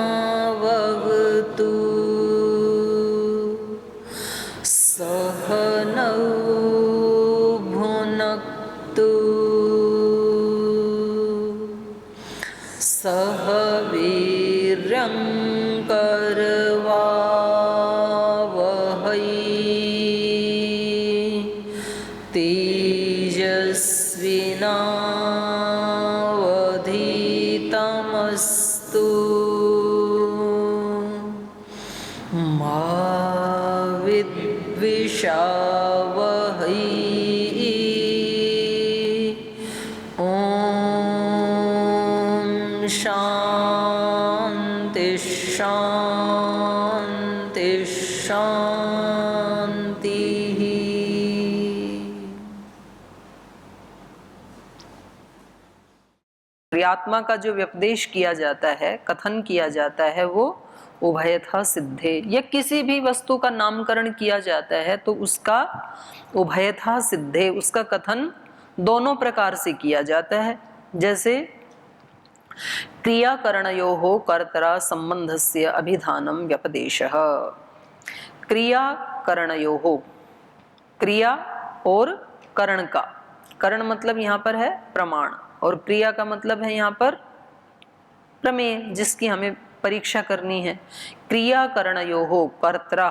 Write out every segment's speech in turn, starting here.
सहनावतु सहनौ भुनक्तु सह वीर्यं करवावहै तेजस्विनावधीतमस्तु मा विद्विषावहै ॐ शान्ति शान्ति शान्तिः। क्रियात्मा का जो व्यपदेश किया जाता है, कथन किया जाता है, वो उभयथा सिद्धे। या किसी भी वस्तु का नामकरण किया जाता है तो उसका उभयथा सिद्धे, उसका कथन दोनों प्रकार से किया जाता है। जैसे क्रियाकरणयोः कर्तरा संबंधस्य अभिधानम व्यपदेशः। क्रियाकरणयोः, क्रिया और करण का, करण मतलब यहाँ पर है प्रमाण, और क्रिया का मतलब है यहाँ पर प्रमेय, जिसकी हमें परीक्षा करनी है। क्रियाकरणयोः कर्तरा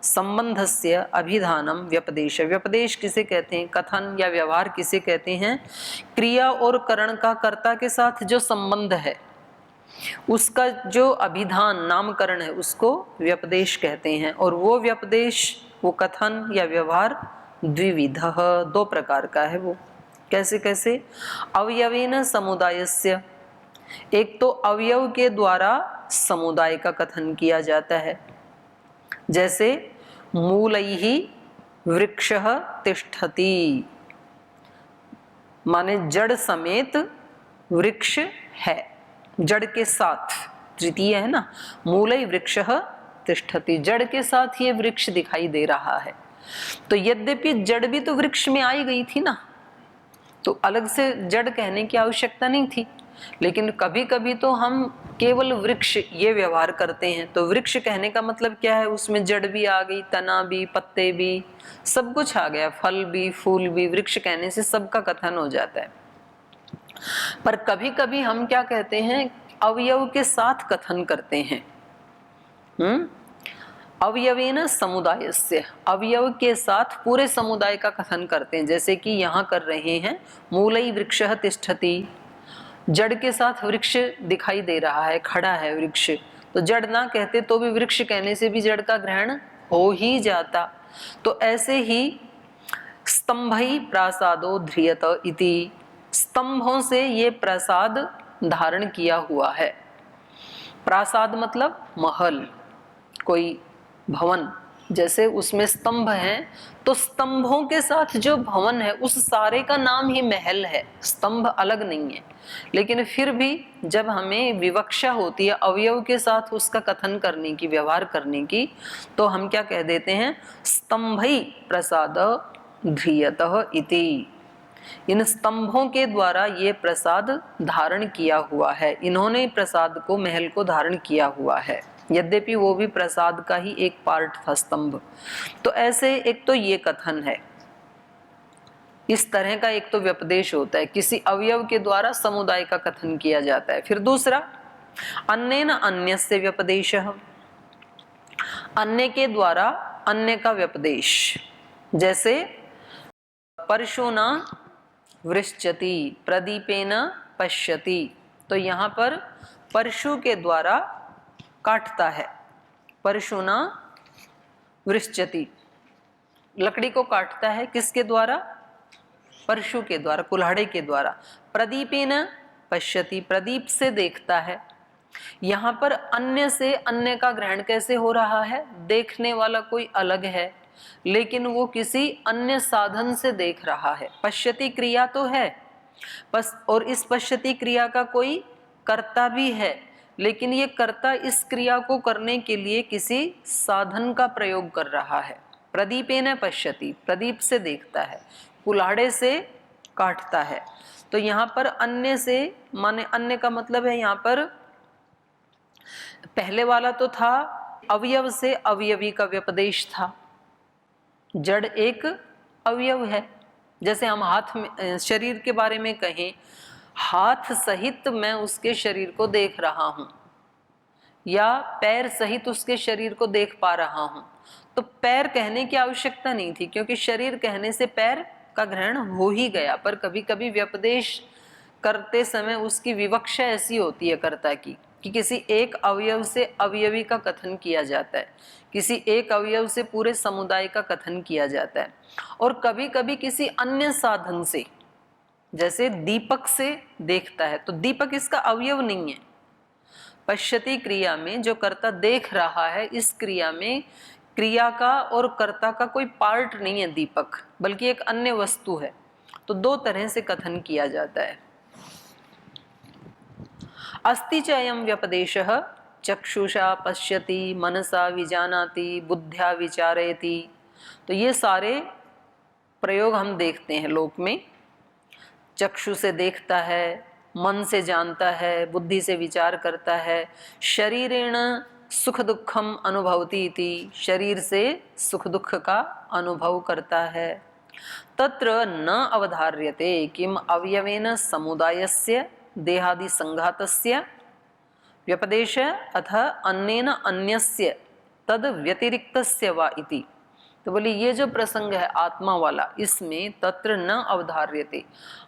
संबंधस्य अभिधानम व्यपदेश। व्यपदेश किसे कहते हैं? कथन या व्यवहार किसे कहते हैं? क्रिया और करण का कर्ता के साथ जो संबंध है, उसका जो अभिधान नामकरण है, उसको व्यपदेश कहते हैं। और वो व्यपदेश, वो कथन या व्यवहार द्विविधः, दो प्रकार का है। वो कैसे कैसे? अवयवेन समुदायस्य, एक तो अवयव के द्वारा समुदाय का कथन किया जाता है। जैसे मूलैः वृक्षः तिष्ठति, माने जड़ समेत वृक्ष है, जड़ के साथ, तृतीय है ना, मूलै वृक्षः तिष्ठति, जड़ के साथ ये वृक्ष दिखाई दे रहा है। तो यद्यपि जड़ भी तो वृक्ष में आई गई थी ना, तो अलग से जड़ कहने की आवश्यकता नहीं थी। लेकिन कभी कभी तो हम केवल वृक्ष ये व्यवहार करते हैं, तो वृक्ष कहने का मतलब क्या है? उसमें जड़ भी आ गई, तना भी, पत्ते भी, सब कुछ आ गया, फल भी, फूल भी। वृक्ष कहने से सबका कथन हो जाता है। पर कभी कभी हम क्या कहते हैं? अवयव के साथ कथन करते हैं। अवयवेन समुदायस्य, अवयव के साथ पूरे समुदाय का कथन करते हैं। जैसे कि यहाँ कर रहे हैं, मूलै वृक्षः तिष्ठति, जड़ के साथ वृक्ष दिखाई दे रहा है, खड़ा है वृक्ष, तो जड़ ना कहते तो भी वृक्ष कहने से भी जड़ का ग्रहण हो ही जाता। तो ऐसे ही स्तंभै प्रासादो ध्रियत इति, स्तंभों से ये प्रसाद धारण किया हुआ है। प्रासाद मतलब महल, कोई भवन, जैसे उसमें स्तंभ हैं, तो स्तंभों के साथ जो भवन है उस सारे का नाम ही महल है, स्तंभ अलग नहीं है। लेकिन फिर भी जब हमें विवक्षा होती है अवयव के साथ उसका कथन करने की, व्यवहार करने की, तो हम क्या कह देते हैं? स्तंभै प्रसाद ध्रियतः इति, इन स्तंभों के द्वारा ये प्रसाद धारण किया हुआ है, इन्होंने प्रसाद को, महल को धारण किया हुआ है। यद्यपि वो भी प्रसाद का ही एक पार्ट था, स्तंभ। तो ऐसे एक तो ये कथन है, इस तरह का एक तो व्यपदेश होता है, किसी अवयव के द्वारा समुदाय का कथन किया जाता है। फिर दूसरा, अन्येन अन्यस्य व्यपदेशः, अन्य के द्वारा अन्य का व्यपदेश। जैसे परशुना वृश्चति प्रदीपेन पश्यति, तो यहाँ पर परशु के द्वारा काटता है, परशुना वृश्चति, लकड़ी को काटता है, किसके द्वारा? परशु के द्वारा, कुल्हाड़े के द्वारा। प्रदीपेन पश्यति, प्रदीप से देखता है। यहाँ पर अन्य से अन्य का ग्रहण कैसे हो रहा है? देखने वाला कोई अलग है, लेकिन वो किसी अन्य साधन से देख रहा है। पश्यति क्रिया तो है, और इस पश्यति क्रिया का कोई कर्ता भी है, लेकिन ये कर्ता इस क्रिया को करने के लिए किसी साधन का प्रयोग कर रहा है। प्रदीपेन पश्यति, प्रदीप से देखता है, कुल्हाड़े से काटता है। तो यहाँ पर अन्य से माने अन्य का मतलब है यहाँ पर पहले वाला तो था अवयव से अवयवी का व्यपदेश था। जड़ एक अवयव है। जैसे हम हाथ में शरीर के बारे में कहें, हाथ सहित मैं उसके शरीर को देख रहा हूं, या पैर सहित उसके शरीर को देख पा रहा हूं, तो पैर कहने की आवश्यकता नहीं थी, क्योंकि शरीर कहने से पैर का ग्रहण हो ही गया। पर कभी कभी व्यपदेश करते समय उसकी विवक्षा ऐसी होती है कर्ता की कि किसी एक अवयव से अवयवी का कथन किया जाता है, किसी एक अवयव से पूरे समुदाय का कथन किया जाता है, और कभी कभी किसी अन्य साधन से, जैसे दीपक से देखता है, तो दीपक इसका अवयव नहीं है। पश्यति क्रिया में जो कर्ता देख रहा है, इस क्रिया में क्रिया का और कर्ता का कोई पार्ट नहीं है दीपक, बल्कि एक अन्य वस्तु है। तो दो तरह से कथन किया जाता है। अस्ति च अयं व्यपदेशः चक्षुषा पश्यति, मनसा विजानाति, बुद्ध्या विचारयति। तो ये सारे प्रयोग हम देखते हैं लोक में। चक्षु से देखता है, मन से जानता है, बुद्धि से विचार करता है, शरीरेण सुख दुखम अनुभवती इति, शरीर से सुख दुख का अनुभव करता है। तत्र न अवधार्यते किम अवयवेन समुदायस्य देहादि संघातस्य व्यपदेश अथ अन्येन अन्यस्य तद व्यतिरिक्तस्य वा इति। तो बोले ये जो प्रसंग है आत्मा वाला, इसमें तत्र न अवधार्यते,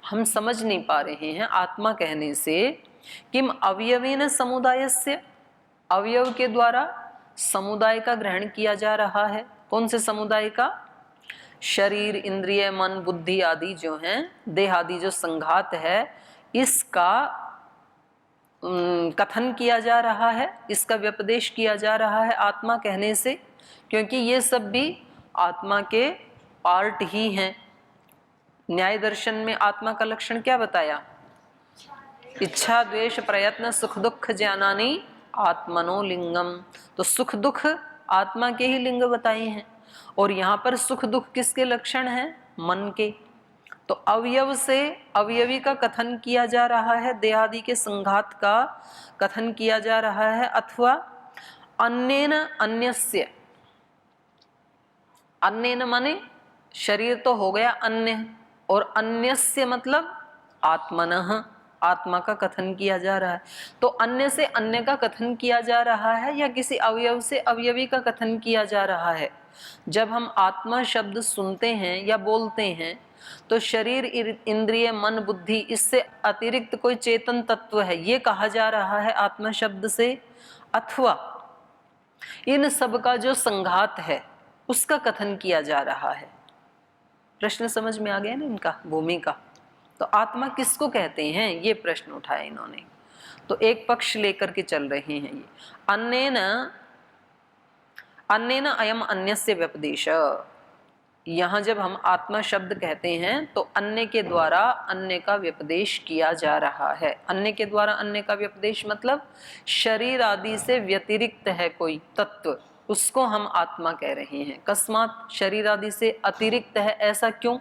हम समझ नहीं पा रहे हैं आत्मा कहने से किम अवयवेन समुदायस्य, अवयव के द्वारा समुदाय का ग्रहण किया जा रहा है। कौन से समुदाय का? शरीर, इंद्रिय, मन, बुद्धि आदि जो हैं, देह आदि जो संघात है, इसका कथन किया जा रहा है, इसका व्यपदेश किया जा रहा है आत्मा कहने से, क्योंकि ये सब भी आत्मा के पार्ट ही हैं। न्याय दर्शन में आत्मा का लक्षण क्या बताया? इच्छा द्वेष प्रयत्न सुख दुख ज्ञानानि आत्मनो लिंगम। तो सुख दुख आत्मा के ही लिंग बताए हैं, और यहाँ पर सुख दुख किसके लक्षण हैं? मन के। तो अवयव से अवयवी का कथन किया जा रहा है, देहादि के संघात का कथन किया जा रहा है, अथवा अन्येन अन्यस्य, अन्येन माने शरीर तो हो गया अन्य, और अन्यस्य मतलब आत्मनः, आत्मा का कथन किया जा रहा है। तो अन्य से अन्य का कथन किया जा रहा है, या किसी अवयव से अवयवी का कथन किया जा रहा है। जब हम आत्मा शब्द सुनते हैं या बोलते हैं, तो शरीर, इंद्रिय, मन, बुद्धि, इससे अतिरिक्त कोई चेतन तत्व है, ये कहा जा रहा है आत्मा शब्द से, अथवा इन सब का जो संघात है उसका कथन किया जा रहा है। प्रश्न समझ में आ गया ना इनका, भूमिका। तो आत्मा किसको कहते हैं, ये प्रश्न उठाया इन्होंने। तो एक पक्ष लेकर के चल रहे हैं ये, अन्येन अयम अन्यस्य व्यपदेश। यहाँ जब हम आत्मा शब्द कहते हैं तो अन्य के द्वारा अन्य का व्यपदेश किया जा रहा है। अन्य के द्वारा अन्य का व्यपदेश मतलब शरीर आदि से व्यतिरिक्त है कोई तत्व, उसको हम आत्मा कह रहे हैं। कस्मात शरीर आदि से अतिरिक्त है, ऐसा क्यों?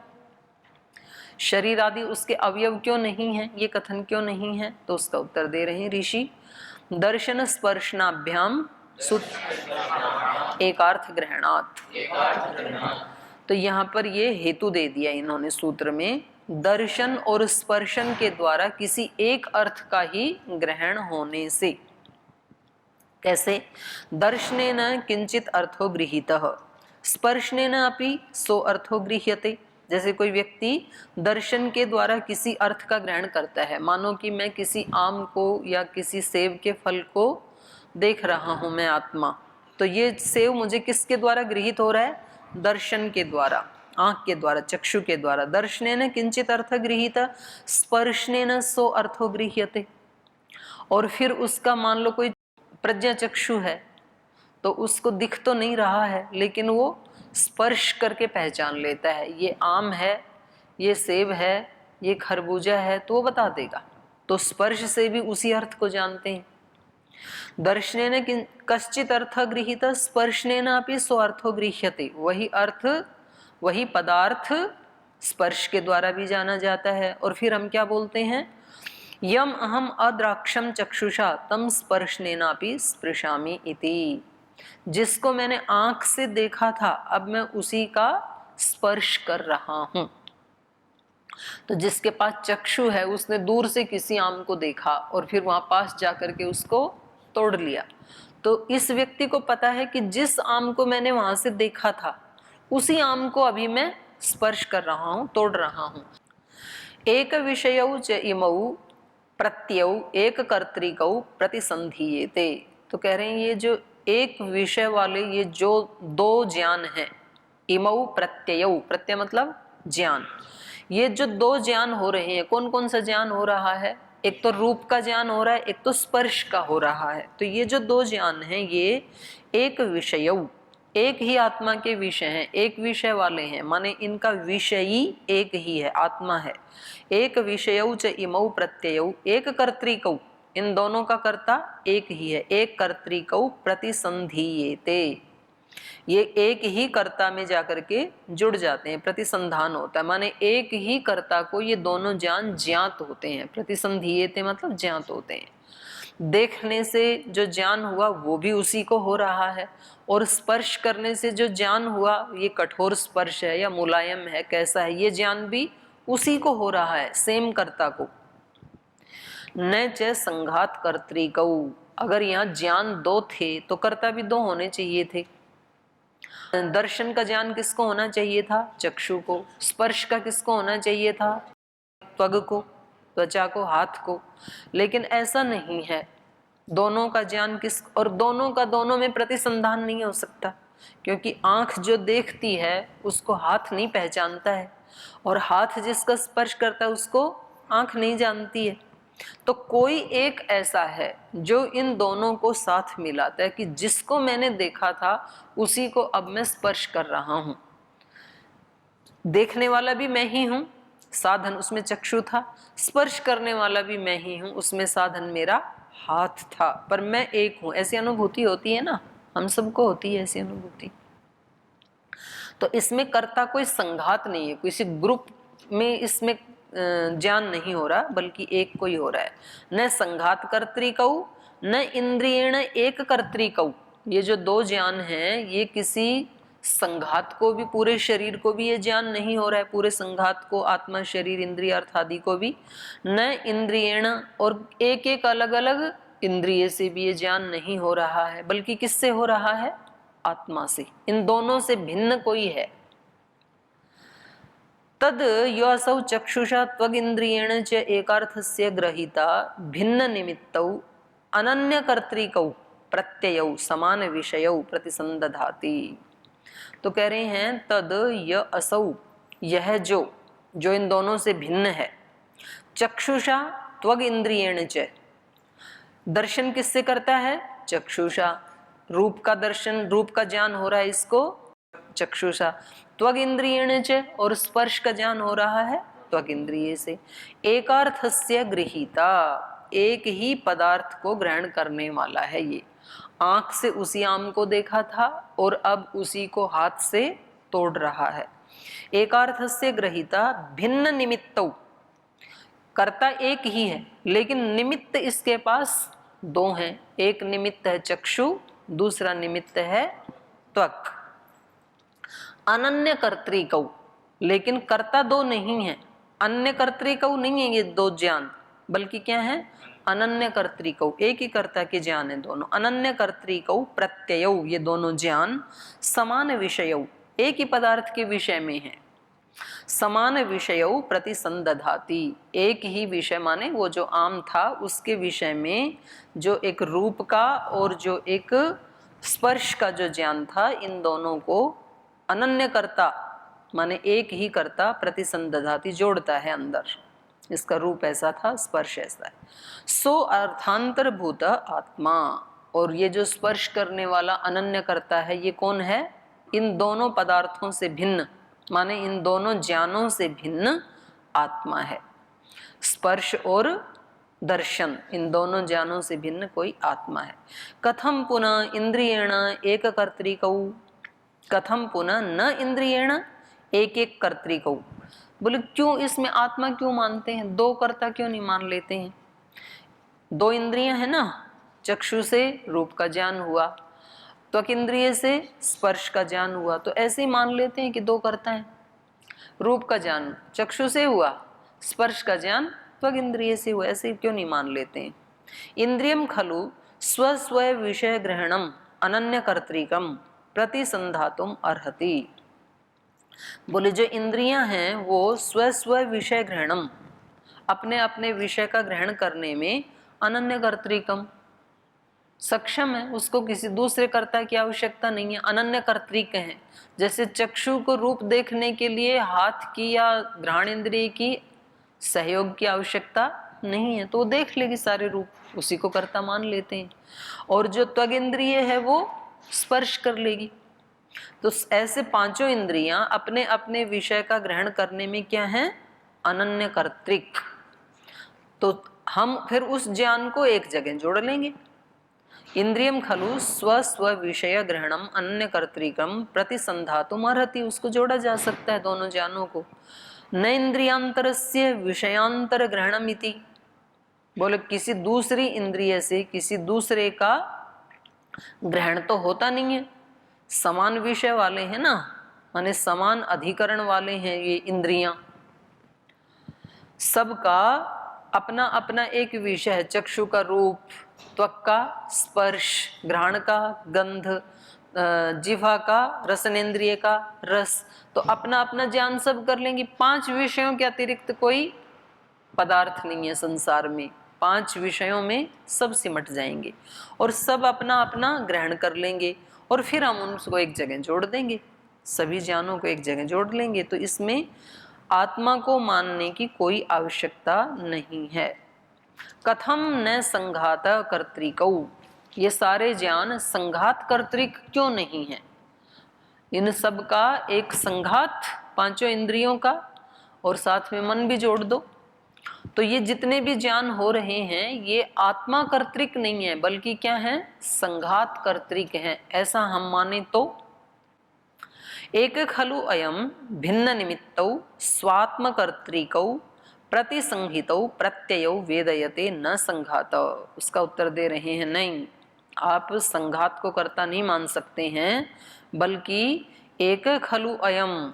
शरीर आदि उसके अवयव क्यों नहीं है, ये कथन क्यों नहीं है? तो उसका उत्तर दे रहे हैं ऋषि। दर्शन स्पर्शनाभ्याम एकार्थ ग्रहणात्। तो यहाँ पर ये हेतु दे दिया इन्होंने सूत्र में, दर्शन और स्पर्शन के द्वारा किसी एक अर्थ का ही ग्रहण होने से। कैसे? दर्शनेन किंचित अर्थो गृहीतः, स्पर्शनेन अपि सो अर्थो गृह्यते। जैसे कोई व्यक्ति दर्शन के द्वारा किसी अर्थ का ग्रहण करता है, मानो कि मैं किसी आम को या किसी सेब के फल को देख रहा हूं मैं आत्मा, तो ये सेब मुझे किसके द्वारा गृहीत हो रहा है? दर्शन के द्वारा, आंख के द्वारा, चक्षु के द्वारा। दर्शनेन किंचित अर्थ गृहीत, स्पर्शनेन सो अर्थो गृह्यते। और फिर उसका मान लो कोई प्रज्ञा चक्षु है, तो उसको दिख तो नहीं रहा है लेकिन वो स्पर्श करके पहचान लेता है, ये आम है, ये सेब है, ये खरबूजा है, तो वो बता देगा। तो स्पर्श से भी उसी अर्थ को जानते हैं। दर्शनेन कश्चित अर्थ गृहीत स्पर्शनेन अपि सो अर्थो गृह्यते, वही अर्थ वही पदार्थ स्पर्श के द्वारा भी जाना जाता है। और फिर हम क्या बोलते हैं, यम अहम अद्राक्षम चक्षुषा तम स्पर्शनेनापि स्पृशामि इति, जिसको मैंने आंख से देखा था अब मैं उसी का स्पर्श कर रहा हूं। तो जिसके पास चक्षु है उसने दूर से किसी आम को देखा और फिर वहां पास जाकर के उसको तोड़ लिया, तो इस व्यक्ति को पता है कि जिस आम को मैंने वहां से देखा था उसी आम को अभी मैं स्पर्श कर रहा हूं, तोड़ रहा हूं। एक विषयौ च इमौ प्रत्ययौ एक कर्तृकौ प्रतिसंधीयते, तो कह रहे हैं ये जो एक विषय वाले ये जो दो ज्ञान हैं, इमौ प्रत्ययौ, प्रत्यय मतलब ज्ञान, ये जो दो ज्ञान हो रहे हैं, कौन कौन सा ज्ञान हो रहा है, एक तो रूप का ज्ञान हो रहा है, एक तो स्पर्श का हो रहा है। तो ये जो दो ज्ञान हैं ये एक विषयौ, एक ही आत्मा के विषय हैं, एक विषय वाले हैं, माने इनका विषयी एक ही है, आत्मा है। एक विषयौ च इमौ प्रत्ययौ एक कर्तृकौ, इन दोनों का कर्ता एक ही है, एक कर्तृकौ प्रतिसंधीयेते, ये एक ही कर्ता में जाकर के जुड़ जाते हैं, प्रतिसंधान होता है, माने एक ही कर्ता को ये दोनों ज्ञान ज्ञात होते हैं। प्रतिसंधीयेते मतलब ज्ञात होते हैं। देखने से जो ज्ञान हुआ वो भी उसी को हो रहा है, और स्पर्श करने से जो ज्ञान हुआ, ये कठोर स्पर्श है या मुलायम है, कैसा है, ये ज्ञान भी उसी को हो रहा है, सेम कर्ता को। न च संघात कर्तृकौ, अगर यहाँ ज्ञान दो थे तो कर्ता भी दो होने चाहिए थे। दर्शन का ज्ञान किसको होना चाहिए था, चक्षु को। स्पर्श का किसको होना चाहिए था, त्वग को, त्वचा को, हाथ को। लेकिन ऐसा नहीं है, दोनों का ज्ञान किस, और दोनों का दोनों में प्रतिसंधान नहीं हो सकता, क्योंकि आंख जो देखती है उसको हाथ नहीं पहचानता है, और हाथ जिसका स्पर्श करता है उसको आंख नहीं जानती है। तो कोई एक ऐसा है जो इन दोनों को साथ मिलाता है कि जिसको मैंने देखा था उसी को अब मैं स्पर्श कर रहा हूं। देखने वाला भी मैं ही हूं, साधन उसमें चक्षु था, स्पर्श करने वाला भी मैं ही हूं, उसमें साधन मेरा हाथ था, पर मैं एक हूं। ऐसी अनुभूति होती है ना, हम सबको होती है ऐसी अनुभूति। तो इसमें कर्ता कोई संघात नहीं है, किसी ग्रुप में इसमें ज्ञान नहीं हो रहा, बल्कि एक को ही हो रहा है। न संघात कर्तृकौ न इंद्रियेण एक कर्तृकौ, ये जो दो ज्ञान हैं ये किसी संघात को भी, पूरे शरीर को भी ये ज्ञान नहीं हो रहा है, पूरे संघात को, आत्मा, शरीर, इंद्रिय, अर्थ आदि को भी। न इंद्रियेण, और एक एक अलग अलग इंद्रिय से भी ये ज्ञान नहीं हो रहा है, बल्कि किससे हो रहा है, आत्मा से। इन दोनों से भिन्न कोई है। तद योऽसौ चक्षुषा त्वगिन्द्रियेण च एकार्थस्य ग्रहीता भिन्न निमित्तौ अनन्य कर्तृकौ प्रत्ययौ समान विषयौ प्रतिसंदधाति। तो कह रहे हैं तद योऽसौ, यह जो इन दोनों से भिन्न है, चक्षुषा त्वगिन्द्रियेण च, दर्शन किससे करता है, चक्षुषा। रूप का दर्शन, रूप का ज्ञान हो रहा है इसको चक्षुषा। त्वग इंद्रियेण च, और स्पर्श का ज्ञान हो रहा है त्वग इंद्रिय से। एकार्थस्य गृहीता, एक ही पदार्थ को ग्रहण करने वाला है ये। आंख से उसी आम को देखा था और अब उसी को हाथ से तोड़ रहा है। एकार्थस्य गृहीता भिन्न निमित्तौ, कर्ता एक ही है लेकिन निमित्त इसके पास दो हैं। एक निमित्त है चक्षु, दूसरा निमित्त है त्वक। अनन्य कर्तृकौ, लेकिन कर्ता दो नहीं है, अन्य कर्तृकौ नहीं है ये दो ज्ञान, बल्कि क्या है, अनन्य कर्तृकौ, एक ही कर्ता के ज्ञान है दोनों। अनन्य कर्तृकौ प्रत्ययौ, ये दोनों ज्ञान समान विषयौ, एक ही पदार्थ के विषय में है। समान विषयौ प्रतिसंदधाति, एक ही विषय माने वो जो आम था उसके विषय में जो एक रूप का और जो एक स्पर्श का जो ज्ञान था, इन दोनों को अनन्य कर्ता माने एक ही कर्ता प्रतिसंदधाति जोड़ता है अंदर। इसका रूप ऐसा था, स्पर्श ऐसा है। सो अर्थांतरभूत आत्मा, और ये जो स्पर्श करने वाला अनन्य करता है, ये कौन है? इन दोनों पदार्थों से भिन्न, माने इन दोनों ज्ञानों से भिन्न आत्मा है। स्पर्श और दर्शन, इन दोनों ज्ञानों से भिन्न कोई आत्मा है। कथम पुनः इंद्रियेण एक कर्तृकौ, कथम पुनः न इंद्रियेण एक एक कर्तृकौ। बोले क्यों इसमें आत्मा क्यों मानते हैं, दो कर्ता क्यों नहीं मान लेते हैं? दो इंद्रियां है ना, चक्षु से रूप का ज्ञान हुआ, त्वक इंद्रिय से स्पर्श का ज्ञान हुआ, तो ऐसे ही मान लेते हैं कि दो कर्ता हैं। रूप का ज्ञान चक्षु से हुआ, स्पर्श का ज्ञान त्वक इंद्रिय से हुआ, ऐसे क्यों नहीं मान लेते हैं? इंद्रियम खलु स्व स्व विषय ग्रहणम अनन्य कर्तृकम प्रतिसंधातुम अर्हति। बोले जो इंद्रियां हैं वो स्व स्व विषय ग्रहणम, अपने अपने विषय का ग्रहण करने में अनन्य कर्तृकम सक्षम है, उसको किसी दूसरे कर्ता की आवश्यकता नहीं है, अनन्य कर्तृक है। जैसे चक्षु को रूप देखने के लिए हाथ की या घ्राण इंद्रिय की सहयोग की आवश्यकता नहीं है, तो वो देख लेगी सारे रूप, उसी को कर्ता मान लेते हैं। और जो त्वग इंद्रिय है वो स्पर्श कर लेगी। तो ऐसे पांचों इंद्रियां अपने अपने विषय का ग्रहण करने में क्या है? अनन्य कर्तृक। तो हम फिर उस ज्ञान को एक जगह जोड़ लेंगे। इंद्रियम खलु स्व स्व विषय ग्रहणम अन्य कर्तृकम प्रतिसंधातुम अर्हति, उसको जोड़ा जा सकता है दोनों ज्ञानों को। न इंद्रियांतरस्य विषयांतर ग्रहणम इति, बोले किसी दूसरी इंद्रिय से किसी दूसरे का ग्रहण तो होता नहीं है, समान विषय वाले हैं ना, माने समान अधिकरण वाले हैं ये इंद्रियां, सबका अपना अपना एक विषय है। चक्षु का रूप, त्वक का स्पर्श, घ्राण का गंध, जिह्वा का रसनेन्द्रिय का रस, तो अपना अपना ज्ञान सब कर लेंगे। पांच विषयों के अतिरिक्त कोई पदार्थ नहीं है संसार में, पांच विषयों में सब सिमट जाएंगे और सब अपना अपना ग्रहण कर लेंगे, और फिर हम उनको एक जगह जोड़ देंगे, सभी ज्ञानों को एक जगह जोड़ लेंगे। तो इसमें आत्मा को मानने की कोई आवश्यकता नहीं है। कथम न संघात कर्तृकौ, ये सारे ज्ञान संघात कर्तृक क्यों नहीं है? इन सब का एक संघात पांचों इंद्रियों का और साथ में मन भी जोड़ दो, तो ये जितने भी ज्ञान हो रहे हैं ये आत्मा कर्तृक नहीं है, बल्कि क्या है? संघात कर्तृक है। ऐसा हम माने तो एक खलु अयम भिन्न निमित्तौ स्वात्म कर्तृकौ प्रतिसंहितौ प्रत्ययौ वेदयते न संघात। उसका उत्तर दे रहे हैं नहीं, आप संघात को कर्ता नहीं मान सकते हैं, बल्कि एक खलु अयम,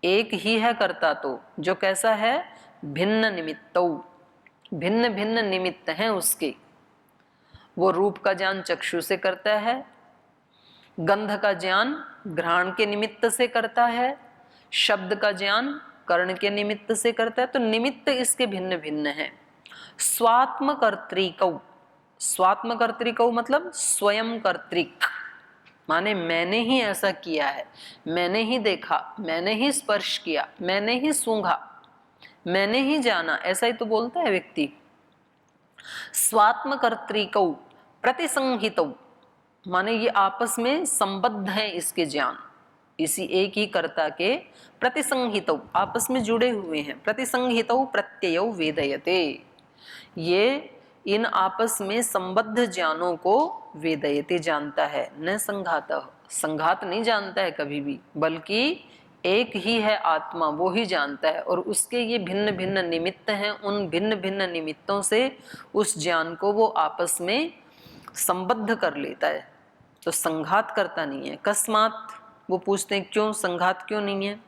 एक ही है कर्ता, तो जो कैसा है? भिन्न निमित्तौ, भिन्न भिन्न निमित्त हैं उसके। वो रूप का ज्ञान चक्षु से करता है, गंध का ज्ञान घ्राण के निमित्त से करता है, शब्द का ज्ञान कर्ण के निमित्त से करता है, तो निमित्त इसके भिन्न भिन्न हैं। स्वात्म कर्तृकौ, स्वात्म कर्तृकौ मतलब स्वयं कर्तृक, माने मैंने ही ऐसा किया है, मैंने ही देखा, मैंने ही स्पर्श किया, मैंने ही सूंघा, मैंने ही जाना, ऐसा ही तो बोलता है व्यक्ति। स्वात्म कर्तृकौ प्रतिसंहितौ, माने ये आपस में संबद्ध हैं इसके ज्ञान, इसी एक ही कर्ता के प्रतिसंहितौ, आपस में जुड़े हुए हैं। प्रतिसंहितौ प्रत्ययौ वेदयते, ये इन आपस में संबद्ध ज्ञानों को वेदयते जानता है, न संघात, संघात नहीं जानता है कभी भी, बल्कि एक ही है आत्मा, वो ही जानता है। और उसके ये भिन्न भिन्न निमित्त हैं, उन भिन्न भिन्न निमित्तों से उस ज्ञान को वो आपस में संबद्ध कर लेता है, तो संघात करता नहीं है। कस्मात, वो पूछते हैं क्यों संघात क्यों नहीं है?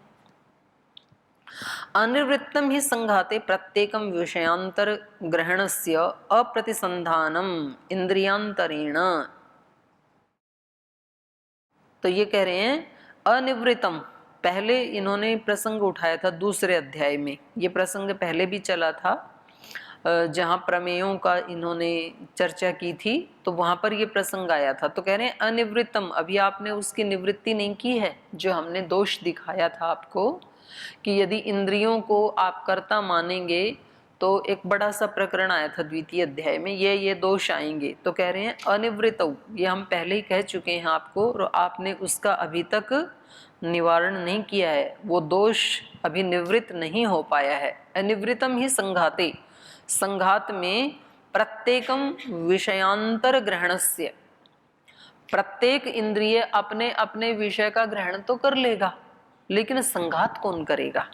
अनिवृत्तम ही संघाते प्रत्येकम विषयांतर ग्रहणस्य अप्रतिसंधानम इंद्रियांतरेण। तो ये कह रहे हैं अनिवृत्तम, पहले इन्होंने प्रसंग उठाया था दूसरे अध्याय में, ये प्रसंग पहले भी चला था जहाँ प्रमेयों का इन्होंने चर्चा की थी, तो वहां पर ये प्रसंग आया था। तो कह रहे हैं अनिवृत्तम, अभी आपने उसकी निवृत्ति नहीं की है, जो हमने दोष दिखाया था आपको कि यदि इंद्रियों को आप कर्ता मानेंगे तो एक बड़ा सा प्रकरण आया था द्वितीय अध्याय में, ये दोष आएंगे। तो कह रहे हैं अनिवृत, ये हम पहले ही कह चुके हैं आपको, और आपने उसका अभी तक निवारण नहीं किया है, वो दोष अभी निवृत्त नहीं हो पाया है। अनिवृतम ही संघाते, संघात में प्रत्येकम विषयांतर ग्रहणस्य, प्रत्येक इंद्रिय अपने अपने विषय का ग्रहण तो कर लेगा, लेकिन संघात कौन करेगा?